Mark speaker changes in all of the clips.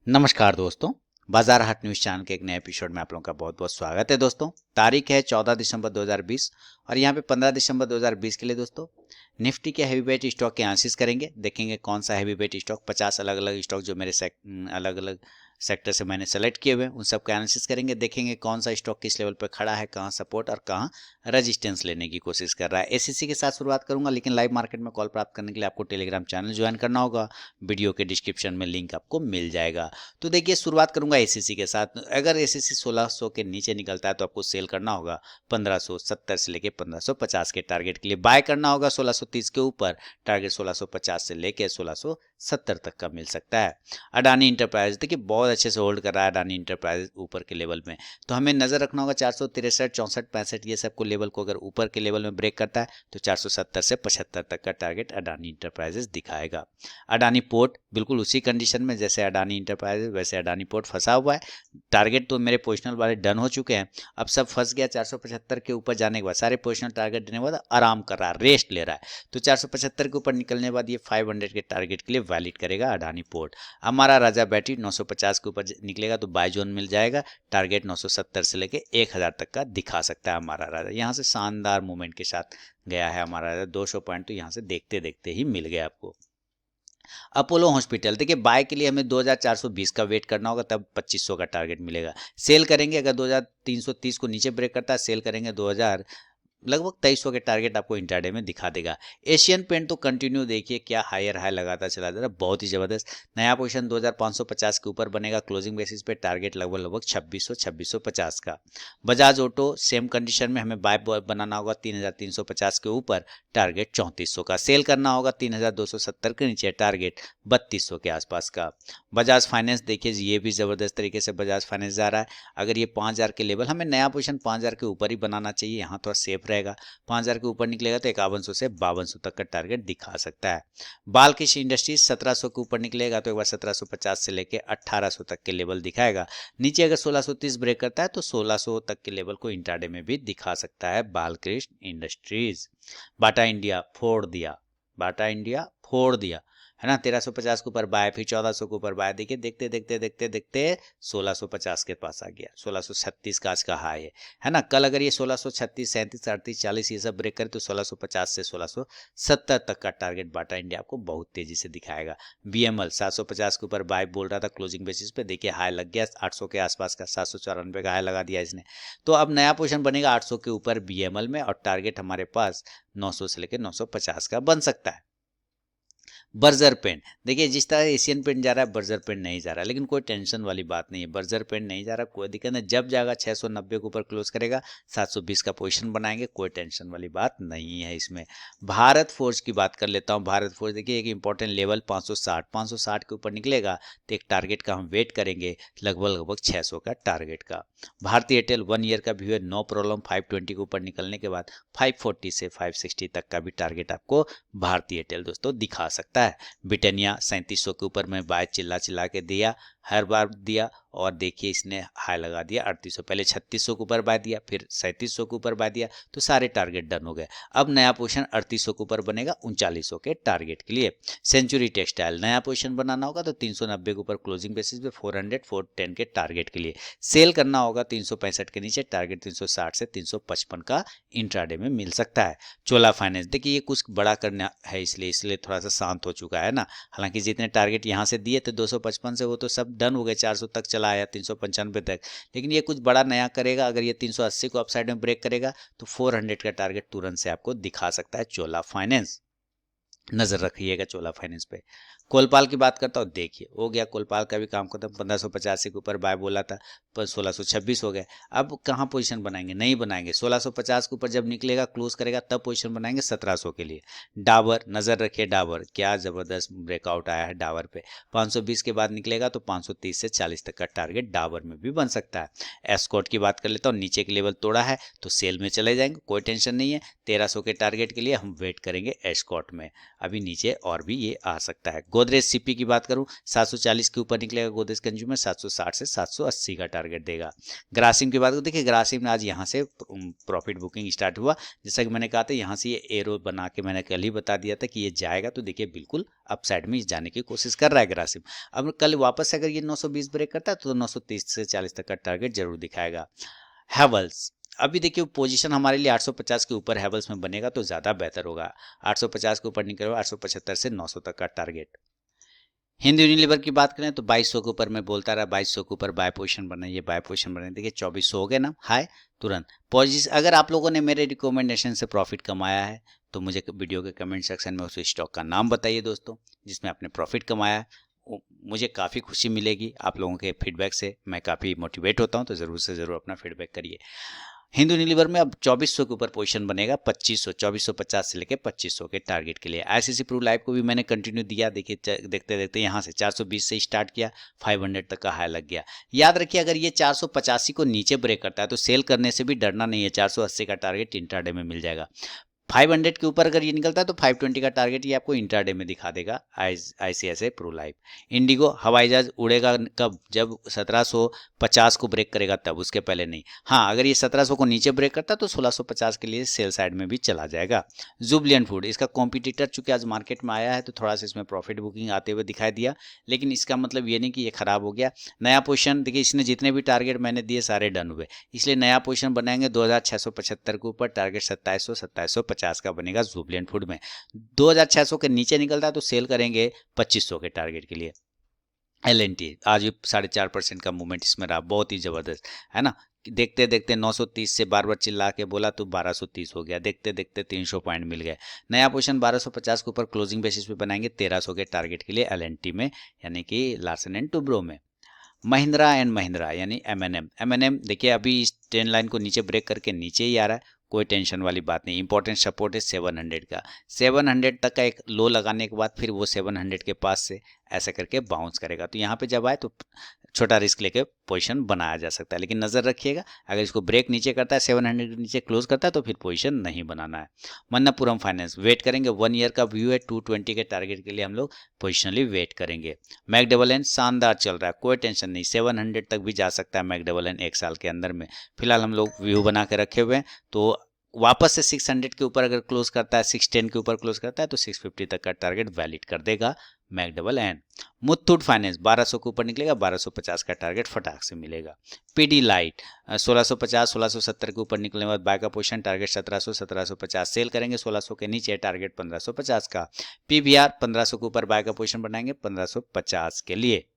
Speaker 1: नमस्कार दोस्तों, बाजार हाट न्यूज़ चैनल के एक नए एपिसोड में आप लोगों का बहुत-बहुत स्वागत है दोस्तों। तारीख है 14 दिसंबर 2020 और यहाँ पे 15 दिसंबर 2020 के लिए दोस्तों निफ्टी के हैवी वेट स्टॉक के एनालिसिस करेंगे। देखेंगे कौन सा हैवी वेट स्टॉक 50 अलग-अलग स्टॉक जो मेरे अलग-अलग सेक्टर से मैंने सेलेक्ट किए हुए हैं उन सब का एनालिसिस करेंगे। देखेंगे कौन सा स्टॉक किस लेवल पे खड़ा है, कहाँ सपोर्ट और कहाँ रेजिस्टेंस लेने की कोशिश कर रहा है। एससीसी के साथ शुरुआत करूंगा, लेकिन लाइव मार्केट में कॉल प्राप्त करने के लिए आपको टेलीग्राम चैनल ज्वाइन करना होगा। वीडियो के डिस्क्रिप्शन में लिंक आपको मिल जाएगा। तो देखिए शुरुआत करूंगा एससीसी के साथ। अगर एससीसी 1600 के नीचे निकलता है तो आपको सेल करना होगा 1570 से लेके 1550 के टारगेट के लिए। बाय करना होगा 1630 के ऊपर, टारगेट 1650 से लेके 1670 तक का मिल सकता है। अडानी इंटरप्राइज देखिए बहुत अच्छे से होल्ड कर रहा है अडानी इंटरप्राइज ऊपर के लेवल में, तो हमें नजर रखना होगा 463, 64, 65 ये सब को लेवल को अगर ऊपर के लेवल में ब्रेक करता है तो 470 से 75 तक का टारगेट अडानी इंटरप्राइजेस दिखाएगा। अडानी पोर्ट बिल्कुल उसी कंडीशन में जैसे अडानी इंटरप्राइजेस वैसे अडानी पोर्ट फंसा हुआ है। टारगेट तो मेरे पोजिशनल वाले डन हो चुके हैं, अब सब फंस गया 475 के ऊपर जाने के बाद। सारे पोजिशनल टारगेट देने के बाद आराम कर रहा है, रेस्ट ले रहा है। तो 475 के ऊपर निकलने के बाद ये 500 के टारगेट के लिए वैलिड करेगा अडानी पोर्ट। हमारा राजा बैटरी 950 के ऊपर निकलेगा तो बाय जोन मिल जाएगा। टारगेट 970 से लेके 1000 तक का दिखा सकता है हमारा राजा। यहाँ से शानदार मूवमेंट के साथ गया है हमारा राजा। 200 पॉइंट तो यहाँ से देखते देखते ही मिल गया आपको। अपोलो हॉस्पिटल देखिए बाय के लिए हमें 2420 का वेट करना होगा, तब 2500 का टारगेट मिलेगा। सेल करेंगे अगर 2330 को नीचे ब्रेक करता है, सेल करेंगे 2000 लगभग 2300 के टारगेट आपको इंट्राडे में दिखा देगा। एशियन पेंट तो कंटिन्यू देखिए क्या हायर हाई लगाता चला जा रहा है, बहुत ही जबरदस्त। नया पोजीशन 2550 के ऊपर बनेगा क्लोजिंग बेसिस पे, टारगेट लगभग 2600 2650 का। बजाज ऑटो सेम कंडीशन में हमें बाय बनाना होगा 3350 के ऊपर, टारगेट 3400 का। सेल करना होगा 3270 के नीचे, टारगेट 3200 के आसपास का। बजाज फाइनेंस देखिए ये भी जबरदस्त तरीके से बजाज फाइनेंस जा रहा है। अगर ये 5000 के लेवल हमें नया पोजीशन 5000 के ऊपर ही बनाना चाहिए, यहाँ थोड़ा सेफ रहेगा। 5000 के ऊपर निकलेगा तो 5100 से 5200 तक का टारगेट दिखा सकता है। बालकृष्ण इंडस्ट्रीज 1700 के ऊपर निकलेगा तो एक बार 1750 से लेके 1800 तक के लेवल दिखाएगा। नीचे अगर 1630 ब्रेक करता है तो 1600 तक के लेवल को इंट्राडे में भी दिखा सकता है बालकृष्ण इंडस्ट्रीज। बाटा इंडिया फोड़ दिया, बाटा इंडिया फोड़ दिया है ना। 1350 के ऊपर बाय, फिर 1400 के ऊपर बाय। देखिए देखते देखते देखते देखते 1650 के पास आ गया। 1636 का आज का हाई है ना। कल अगर ये 1636, 37, 38, 40 ये सब ब्रेक करे तो 1650 से 1670 तक का टारगेट बाटा इंडिया आपको बहुत तेजी से दिखाएगा। बीएमएल 750 के ऊपर बाय बोल रहा था क्लोजिंग बेसिस पे, देखिए हाई लग गया 800 के आसपास का, 794 का हाई लगा दिया इसने। तो अब नया पोजीशन बनेगा 800 के ऊपर बीएमएल में और टारगेट हमारे पास 900 से लेकर 950 का बन सकता है। बर्जर पेंट देखिए जिस तरह एशियन पेंट जा रहा है बर्जर पेंट नहीं जा रहा है, लेकिन कोई टेंशन वाली बात नहीं है। बर्जर पेंट नहीं जा रहा, कोई दिक्कत नहीं। जब जाएगा 690 के ऊपर क्लोज करेगा, 720 का पोजीशन बनाएंगे, कोई टेंशन वाली बात नहीं है इसमें। भारत फोर्ज की बात कर लेता हूँ। भारत फोर्ज देखिए एक इंपॉर्टेंट लेवल 560 के ऊपर निकलेगा तो एक टारगेट का हम वेट करेंगे लगभग 600 का टारगेट का। भारतीय एयरटेल 1 ईयर का व्यू है, नो प्रॉब्लम। 520 के ऊपर निकलने के बाद 540 से 560 तक का भी टारगेट आपको भारतीय एयरटेल दोस्तों दिखा सकता है। ब्रिटानिया 3700 के ऊपर मैं बाय चिल्ला चिल्ला के दिया, हर बार दिया, और देखिए इसने हाई लगा दिया 3800। पहले 3600 के ऊपर बाय दिया, फिर 3700 के ऊपर बाय दिया, तो सारे टारगेट डन हो गए। अब नया पोजीशन 3800 के ऊपर बनेगा 3900 के टारगेट के लिए। सेंचुरी टेक्सटाइल नया पोजीशन बनाना होगा तो 390 के ऊपर क्लोजिंग बेसिस पे 400 410 के टारगेट के लिए। सेल करना होगा 365 के नीचे, टारगेट 360 से 355 का इंट्राडे में मिल सकता है। चोला फाइनेंस देखिए ये कुछ बड़ा करना है इसलिए थोड़ा सा शांत हो चुका है ना। हालांकि जितने टारगेट यहाँ से दिए थे 255 से वो तो सब डन हो गए, 400 तक चला आया, 395 तक। लेकिन ये कुछ बड़ा नया करेगा, अगर ये 380 को अपसाइड में ब्रेक करेगा तो 400 का टारगेट तुरंत से आपको दिखा सकता है चोला फाइनेंस। नजर रखिएगा चोला फाइनेंस पे। कोलपाल की बात करता हूँ, देखिए हो गया कोलपाल का भी काम खत्म। 1585 के ऊपर बाय बोला था पर 1626 हो गए। अब कहाँ पोजीशन बनाएंगे, नहीं बनाएंगे। 1650 के ऊपर जब निकलेगा क्लोज करेगा तब पोजीशन बनाएंगे 1700 के लिए। डाबर नजर रखिए, डाबर क्या जबरदस्त ब्रेकआउट आया है डाबर पे। 520 के बाद निकलेगा तो 530 से 40 तक का टारगेट डाबर में भी बन सकता है। एस्कॉर्ट की बात कर लेता हूँ, नीचे के लेवल तोड़ा है तो सेल में चले जाएंगे, कोई टेंशन नहीं है। 1300 के टारगेट के लिए हम वेट करेंगे एस्कॉर्ट में। अभी नीचे और भी ये आ सकता है। गोदरेज सीपी की बात करूं 740 के ऊपर निकलेगा गोदरेज कंज्यूमर, 760 से 780 का टारगेट देगा। ग्रासिम की बात करूं, देखिए ग्रासिम आज यहाँ से प्रॉफिट बुकिंग स्टार्ट हुआ, जैसा कि मैंने कहा था यहाँ से ये एरो बना के मैंने कल ही बता दिया था कि ये जाएगा, तो देखिए बिल्कुल अपसाइड में जाने की कोशिश कर रहा है ग्रासिम। अब कल वापस अगर ये 920 ब्रेक करता है तो 930 से 40 तक का टारगेट जरूर दिखाएगा। हैवल्स अभी देखिए पोजीशन हमारे लिए 850 के ऊपर हैवल्स में बनेगा तो ज़्यादा बेहतर होगा। 850 के ऊपर निकलेगा, 875 से 900 तक का टारगेट। हिंद यूनिलीवर की बात करें तो 2200 के ऊपर मैं बोलता रहा, 2200 के ऊपर बाय पोजीशन बनाइए, बाय पोजीशन बनाइए। देखिए 2400 हो गए ना हाई, तुरंत पोजीशन। अगर आप लोगों ने मेरे रिकमेंडेशन से प्रॉफिट कमाया है तो मुझे वीडियो के कमेंट सेक्शन में उस स्टॉक का नाम बताइए दोस्तों जिसमें आपने प्रॉफिट कमाया है। मुझे काफ़ी खुशी मिलेगी आप लोगों के फीडबैक से, मैं काफ़ी मोटिवेट होता हूं, तो ज़रूर से ज़रूर अपना फीडबैक करिए। हिंद यूनिलीवर में अब 2400 के ऊपर पोजीशन बनेगा, 2500 2450 से लेके 2500 के टारगेट के लिए। आईसीसी प्रू लाइव को भी मैंने कंटिन्यू दिया, देखिए देखते देखते यहाँ से 420 से स्टार्ट किया, 500 तक का हाई लग गया। याद रखिए अगर ये 485 को नीचे ब्रेक करता है तो सेल करने से भी डरना नहीं है, 480 का टारगेट इंट्राडे में मिल जाएगा। 500 के ऊपर अगर ये निकलता है तो 520 का टारगेट ये आपको इंट्राडे में दिखा देगा आईसीआईसीआई प्रू लाइव। इंडिगो हवाई जहाज उड़ेगा कब, जब 1750 को ब्रेक करेगा तब, उसके पहले नहीं। हाँ अगर ये 1700 को नीचे ब्रेक करता है तो 1650 के लिए सेल साइड में भी चला जाएगा। जुबलियन फूड इसका कॉम्पिटिटर चूंकि आज मार्केट में आया है तो थोड़ा सा इसमें प्रॉफिट बुकिंग आते हुए दिखाई दिया, लेकिन इसका मतलब ये नहीं कि ये खराब हो गया। नया पोजीशन देखिए, इसने जितने भी टारगेट मैंने दिए सारे डन हुए, इसलिए नया पोजीशन बनाएंगे 2675 के ऊपर, टारगेट 2750 का बनेगा जुबलियन फूड में। 2600 के नीचे निकलता है तो सेल करेंगे 2500 के टारगेट के लिए। LNT आज भी 4.5% का मूवमेंट इसमें रहा, बहुत ही जबरदस्त है ना। देखते देखते 930 से बार बार चिल्ला के बोला तो 1230 हो गया, देखते देखते 300 पॉइंट मिल गए। नया पोजीशन 1250 के ऊपर क्लोजिंग बेसिस पे बनाएंगे 1300 के टारगेट के लिए LNT में, यानी कि लार्सन एंड टुब्रो में। महिंद्रा एंड महिंद्रा यानी M&M देखिए अभी इस ट्रेंड लाइन को नीचे ब्रेक करके नीचे ही आ रहा है, कोई टेंशन वाली बात नहीं। इंपॉर्टेंट सपोर्ट है 700 का, 700 तक का एक लो लगाने के बाद फिर वो 700 के पास से ऐसा करके बाउंस करेगा, तो यहाँ पे जब आए तो छोटा रिस्क लेके पोजीशन बनाया जा सकता है, लेकिन नज़र रखिएगा अगर इसको ब्रेक नीचे करता है 700 के नीचे क्लोज करता है तो फिर पोजीशन नहीं बनाना है। मन्नापुरम फाइनेंस वेट करेंगे, 1 ईयर का व्यू है, 220 के टारगेट के लिए हम लोग पोजिशनली वेट करेंगे। मैकडबल शानदार चल रहा है, कोई टेंशन नहीं, 700 तक भी जा सकता है मैकडबल एक साल के अंदर में। फिलहाल हम लोग व्यू बना के रखे हुए हैं, तो वापस से 600 के ऊपर अगर क्लोज करता है, 610 के ऊपर क्लोज करता है तो 650 तक का टारगेट वैलिड कर देगा मैकडबल। मुथूट फाइनेंस 1200 के ऊपर निकलेगा, 1250 का टारगेट फटाक से मिलेगा। पीडी लाइट 1650 1670 के ऊपर निकलने के बाद बाय का पोजीशन, टारगेट 1700 1750, सेल करेंगे 1600 के नीचे, टारगेट 1550 का। पीवीआर 1500 के ऊपर बाय का पोजीशन बनाएंगे 1550 के लिए।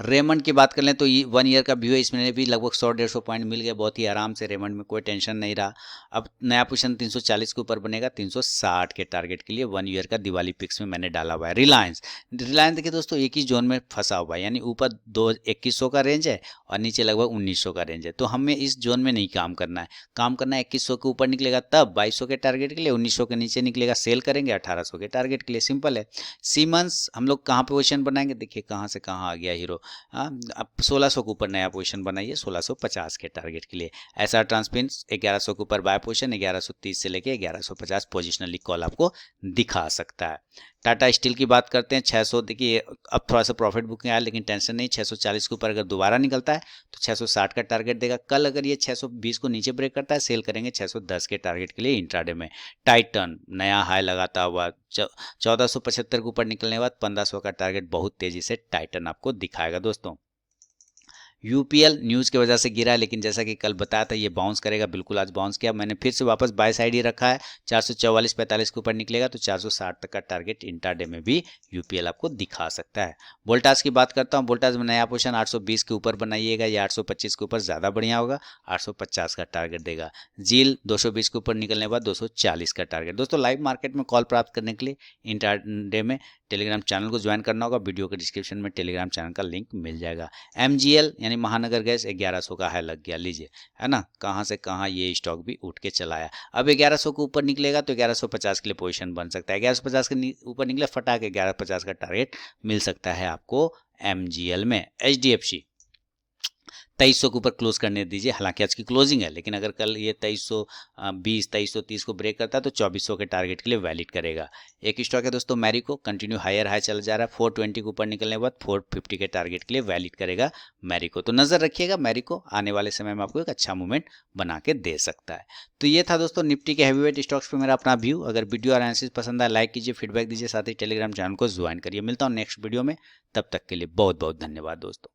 Speaker 1: रेमंड की बात कर लें तो 1 ईयर का व्यू है, इसमें भी लगभग 100-150 पॉइंट मिल गए बहुत ही आराम से, रेमंड में कोई टेंशन नहीं रहा। अब नया पोजीशन 340 के ऊपर बनेगा, 360 के टारगेट के लिए 1 ईयर का दिवाली पिक्स में मैंने डाला हुआ है। रिलायंस देखिए दोस्तों एक ही जोन में फंसा हुआ है, यानी ऊपर 2100 का रेंज है और नीचे लगभग 1900 का रेंज है, तो हमें इस जोन में नहीं काम करना है। काम करना है 2100 के ऊपर निकलेगा तब 2200 के टारगेट के लिए, 1900 के नीचे निकलेगा सेल करेंगे 1800 के टारगेट के लिए, सिंपल है। सीमेंस हम लोग कहाँ पोजीशन बनाएंगे, देखिए कहाँ से कहाँ आ गया हीरो। अब 1600 के ऊपर नया पोजीशन बनाइए 1650 के टारगेट के लिए। ऐसा ट्रांसपेरेंस 1100 के ऊपर बाय पोजीशन, 1130 से लेके 1150 पोजिशनली कॉल आपको दिखा सकता है। टाटा स्टील की बात करते हैं 600, देखिए अब थोड़ा सा प्रॉफिट बुकिंग आया लेकिन टेंशन नहीं, 640 के ऊपर अगर दोबारा निकलता है तो 660 का टारगेट देगा। कल अगर ये 620 को नीचे ब्रेक करता है सेल करेंगे 610 के टारगेट के लिए इंट्राडे में। टाइटन नया हाई लगाता हुआ 1475 के ऊपर निकलने के बाद 1500 का टारगेट बहुत तेजी से टाइटन आपको दिखाएगा दोस्तों। यूपीएल न्यूज़ की वजह से गिरा है, लेकिन जैसा कि कल बताया था ये बाउंस करेगा, बिल्कुल आज बाउंस किया। मैंने फिर से वापस बाय साइड ही रखा है, 444-45 के ऊपर निकलेगा तो 460 तक का टारगेट इंट्राडे में भी यूपीएल आपको दिखा सकता है। वोल्टास की बात करता हूँ, वोल्टास में नया पोजीशन 820 के ऊपर बनाइएगा या 825 के ऊपर ज़्यादा बढ़िया होगा, 850 का टारगेट देगा। जील 220 के ऊपर निकलने के बाद 240 का टारगेट। दोस्तों लाइव मार्केट में कॉल प्राप्त करने के लिए इंट्राडे में टेलीग्राम चैनल को ज्वाइन करना होगा, वीडियो के डिस्क्रिप्शन में टेलीग्राम चैनल का लिंक मिल जाएगा। MGL यानी महानगर गैस 1100 का हाई लग गया, लीजिए है ना, कहाँ से कहाँ ये स्टॉक भी उठ के चला आया। अब 1100 के ऊपर निकलेगा तो 1150 के लिए पोजीशन बन सकता है, 1150 के ऊपर निकले फटाके 1150 का टारगेट मिल सकता है आपको MGL में। HDFC 2300 के ऊपर क्लोज करने दीजिए। हालांकि आज की क्लोजिंग है, लेकिन अगर कल ये 2320 2330 को ब्रेक करता है तो 2400 के टारगेट के लिए वैलिड करेगा। एक स्टॉक है दोस्तों मैरिको, कंटिन्यू हायर हाई चला जा रहा है, 420 के ऊपर निकलने के बाद 450 के टारगेट के लिए वैलिड करेगा मैरिको। तो नजर रखिएगा, मैरिको आने वाले समय में आपको एक अच्छा मूवमेंट बना के दे सकता है। तो ये था दोस्तों निफ्टी के हैवीवेट स्टॉक्स पे मेरा अपना व्यू। अगर वीडियो और एनालिसिस पसंद आए लाइक कीजिए, फीडबैक दीजिए, साथ ही टेलीग्राम चैनल को ज्वाइन करिए। मिलता हूँ नेक्स्ट वीडियो में, तब तक के लिए बहुत बहुत धन्यवाद दोस्तों।